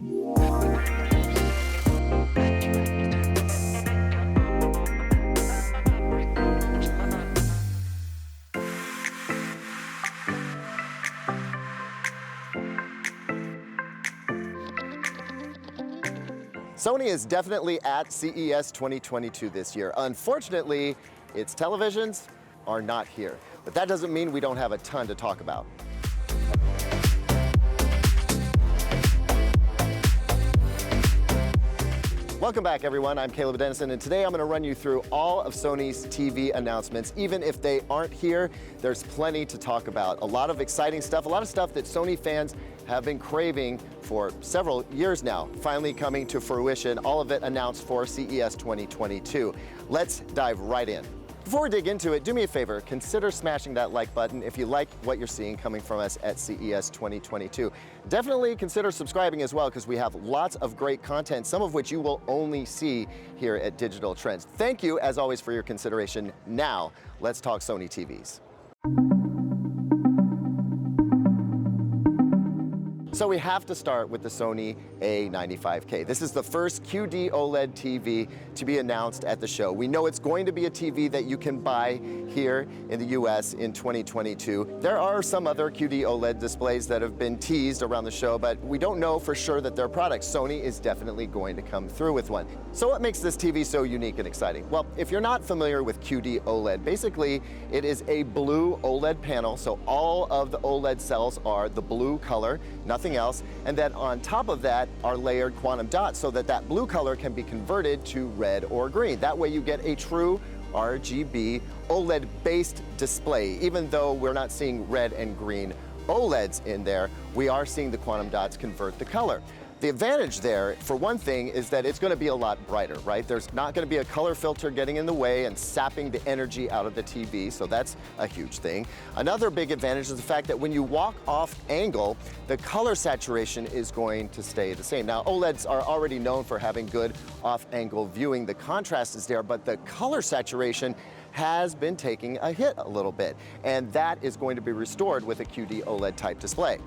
Sony is definitely at CES 2022 this year. Unfortunately, its televisions are not here. But that doesn't mean we don't have a ton to talk about. Welcome back, everyone. I'm Caleb Dennison, and today I'm going to run you through all of Sony's TV announcements. Even if they aren't here, there's plenty to talk about. A lot of exciting stuff, a lot of stuff that Sony fans have been craving for several years now, finally coming to fruition, all of it announced for CES 2022. Let's dive right in. Before we dig into it, do me a favor, consider smashing that like button if you like what you're seeing coming from us at CES 2022. Definitely consider subscribing as well, because we have lots of great content, some of which you will only see here at Digital Trends. Thank you, as always, for your consideration. Now, let's talk Sony TVs. So we have to start with the Sony A95K. This is the first QD-OLED TV to be announced at the show. We know it's going to be a TV that you can buy here in the US in 2022. There are some other QD-OLED displays that have been teased around the show, but we don't know for sure that they're products. Sony is definitely going to come through with one. So what makes this TV so unique and exciting? Well, if you're not familiar with QD-OLED, basically it is a blue OLED panel, so all of the OLED cells are the blue color, nothing else, and then on top of that are layered quantum dots so that that blue color can be converted to red or green. That way you get a true RGB OLED-based display. Even though we're not seeing red and green OLEDs in there, we are seeing the quantum dots convert the color. The advantage there, for one thing, is that it's going to be a lot brighter, right? There's not going to be a color filter getting in the way and sapping the energy out of the TV, so that's a huge thing. Another big advantage is the fact that when you walk off angle, the color saturation is going to stay the same. Now, OLEDs are already known for having good off-angle viewing. The contrast is there, but the color saturation has been taking a hit a little bit, and that is going to be restored with a QD OLED type display.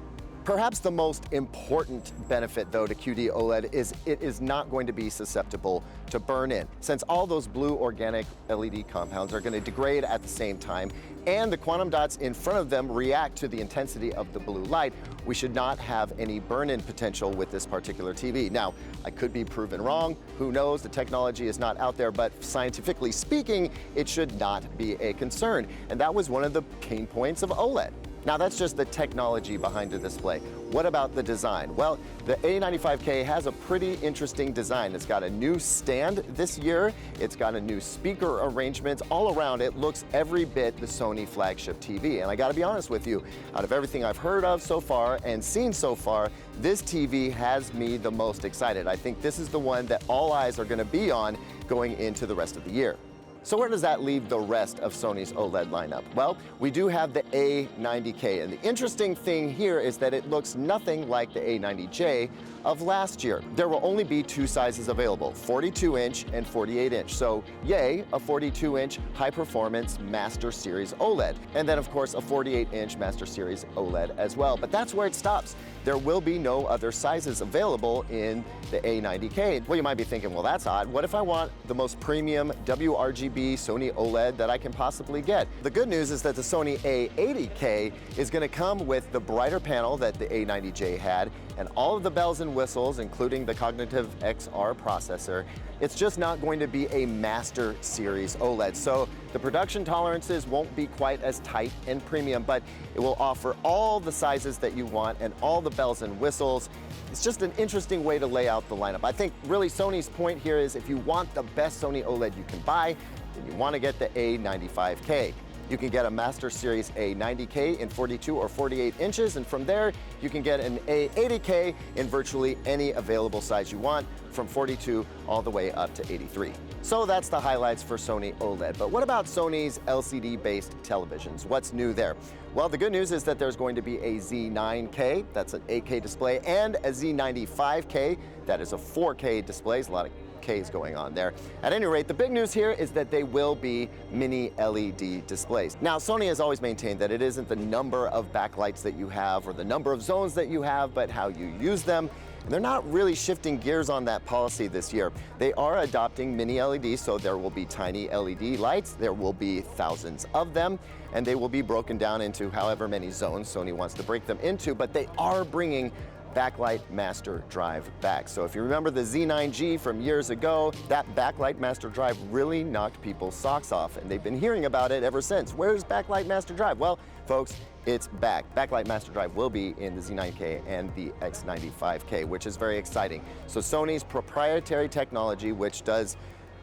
Perhaps the most important benefit, though, to QD OLED is it is not going to be susceptible to burn-in. Since all those blue organic LED compounds are going to degrade at the same time, and the quantum dots in front of them react to the intensity of the blue light, we should not have any burn-in potential with this particular TV. Now, I could be proven wrong. Who knows? The technology is not out there, but scientifically speaking, it should not be a concern. And that was one of the pain points of OLED. Now, that's just the technology behind the display. What about the design? Well, the A95K has a pretty interesting design. It's got a new stand this year. It's got a new speaker arrangement. All around, it looks every bit the Sony flagship TV. And I gotta be honest with you, out of everything I've heard of so far and seen so far, this TV has me the most excited. I think this is the one that all eyes are gonna be on going into the rest of the year. So where does that leave the rest of Sony's OLED lineup? Well, we do have the A90K, and the interesting thing here is that it looks nothing like the A90J of last year. There will only be two sizes available, 42-inch and 48-inch. So yay, a 42-inch high-performance Master Series OLED. And then, of course, a 48-inch Master Series OLED as well. But that's where it stops. There will be no other sizes available in the A90K. Well, you might be thinking, well, that's odd. What if I want the most premium WRGB Sony OLED that I can possibly get? The good news is that the Sony A80K is going to come with the brighter panel that the A90J had and all of the bells and whistles, including the Cognitive XR processor. It's just not going to be a Master Series OLED. So the production tolerances won't be quite as tight and premium, but it will offer all the sizes that you want and all the bells and whistles. It's just an interesting way to lay out the lineup. I think really Sony's point here is if you want the best Sony OLED you can buy, then you want to get the A95K. You can get a Master Series A90K in 42 or 48 inches, and from there, you can get an A80K in virtually any available size you want, from 42 all the way up to 83. So that's the highlights for Sony OLED. But what about Sony's LCD-based televisions? What's new there? Well, the good news is that there's going to be a Z9K, that's an 8K display, and a Z95K, that is a 4K display. There's a lot of Ks going on there. At any rate, the big news here is that they will be mini LED displays. Now, Sony has always maintained that it isn't the number of backlights that you have or the number of zones that you have, but how you use them. And they're not really shifting gears on that policy this year. They are adopting mini LEDs, so there will be tiny LED lights. There will be thousands of them, and they will be broken down into however many zones Sony wants to break them into, but they are bringing backlight master drive back. So if you remember the Z9G from years ago, that backlight master drive really knocked people's socks off, and they've been hearing about it ever since. Where's backlight master drive? Well, folks, it's back. Backlight master drive will be in the Z9K and the A95K, which is very exciting. So Sony's proprietary technology, which does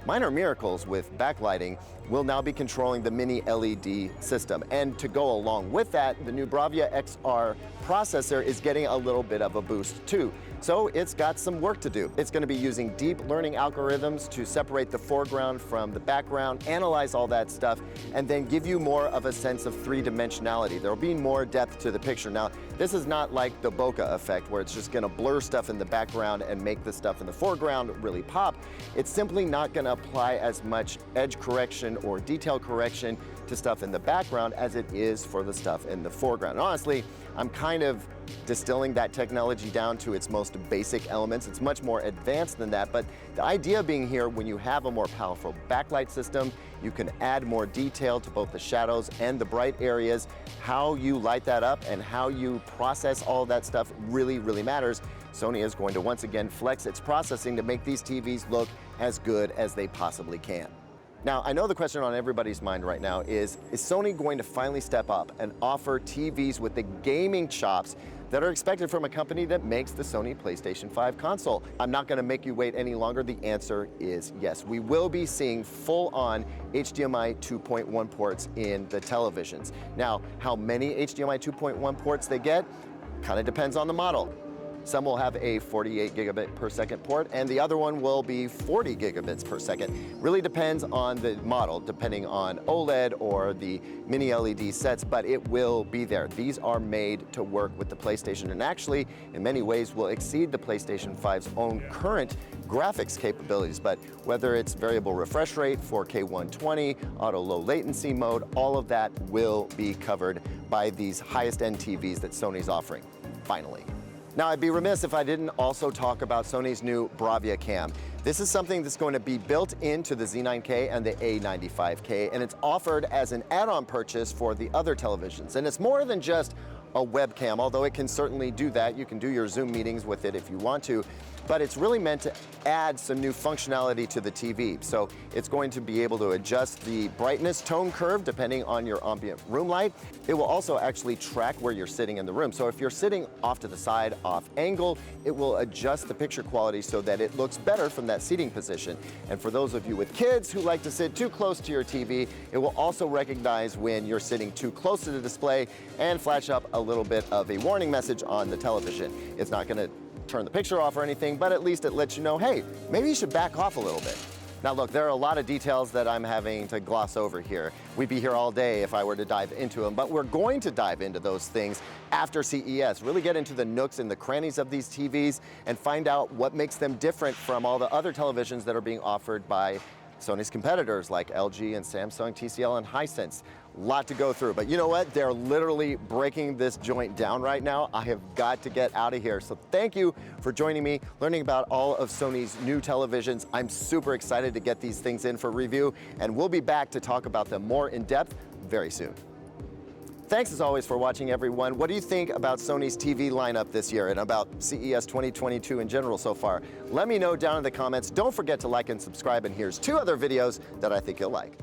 minor miracles with backlighting, will now be controlling the mini LED system. And to go along with that, the new Bravia XR processor is getting a little bit of a boost too. So it's got some work to do. It's going to be using deep learning algorithms to separate the foreground from the background, analyze all that stuff, and then give you more of a sense of three-dimensionality. There will be more depth to the picture. Now, this is not like the bokeh effect where it's just going to blur stuff in the background and make the stuff in the foreground really pop. It's simply not going to apply as much edge correction or detail correction to stuff in the background as it is for the stuff in the foreground. And honestly, I'm kind of distilling that technology down to its most basic elements. It's much more advanced than that, but the idea being here, when you have a more powerful backlight system, you can add more detail to both the shadows and the bright areas. How you light that up and how you process all that stuff really, really matters. Sony is going to once again flex its processing to make these TVs look as good as they possibly can. Now, I know the question on everybody's mind right now is Sony going to finally step up and offer TVs with the gaming chops that are expected from a company that makes the Sony PlayStation 5 console? I'm not going to make you wait any longer. The answer is yes. We will be seeing full-on HDMI 2.1 ports in the televisions. Now, how many HDMI 2.1 ports they get kind of depends on the model. Some will have a 48 gigabit per second port, and the other one will be 40 gigabits per second. Really depends on the model, depending on OLED or the mini LED sets, but it will be there. These are made to work with the PlayStation, and actually, in many ways, will exceed the PlayStation 5's own current graphics capabilities. But whether it's variable refresh rate, 4K 120, auto low latency mode, all of that will be covered by these highest end TVs that Sony's offering, finally. Now, I'd be remiss if I didn't also talk about Sony's new Bravia Cam. This is something that's going to be built into the Z9K and the A95K, and it's offered as an add-on purchase for the other televisions. And it's more than just a webcam, although it can certainly do that. You can do your Zoom meetings with it if you want to, but it's really meant to add some new functionality to the TV. So it's going to be able to adjust the brightness tone curve depending on your ambient room light. It will also actually track where you're sitting in the room. So if you're sitting off to the side, off angle, it will adjust the picture quality so that it looks better from that seating position. And for those of you with kids who like to sit too close to your TV, it will also recognize when you're sitting too close to the display and flash up a little bit of a warning message on the television. It's not going to turn the picture off or anything, but at least it lets you know, hey, maybe you should back off a little bit. Now look, there are a lot of details that I'm having to gloss over here. We'd be here all day if I were to dive into them, but we're going to dive into those things after CES, really get into the nooks and the crannies of these TVs and find out what makes them different from all the other televisions that are being offered by Sony's competitors like LG and Samsung, TCL, and Hisense. Lot to go through, but you know what? They're literally breaking this joint down right now. I have got to get out of here. So thank you for joining me, learning about all of Sony's new televisions. I'm super excited to get these things in for review, and we'll be back to talk about them more in depth very soon. Thanks as always for watching, everyone. What do you think about Sony's TV lineup this year and about CES 2022 in general so far? Let me know down in the comments. Don't forget to like and subscribe, and here's 2 other videos that I think you'll like.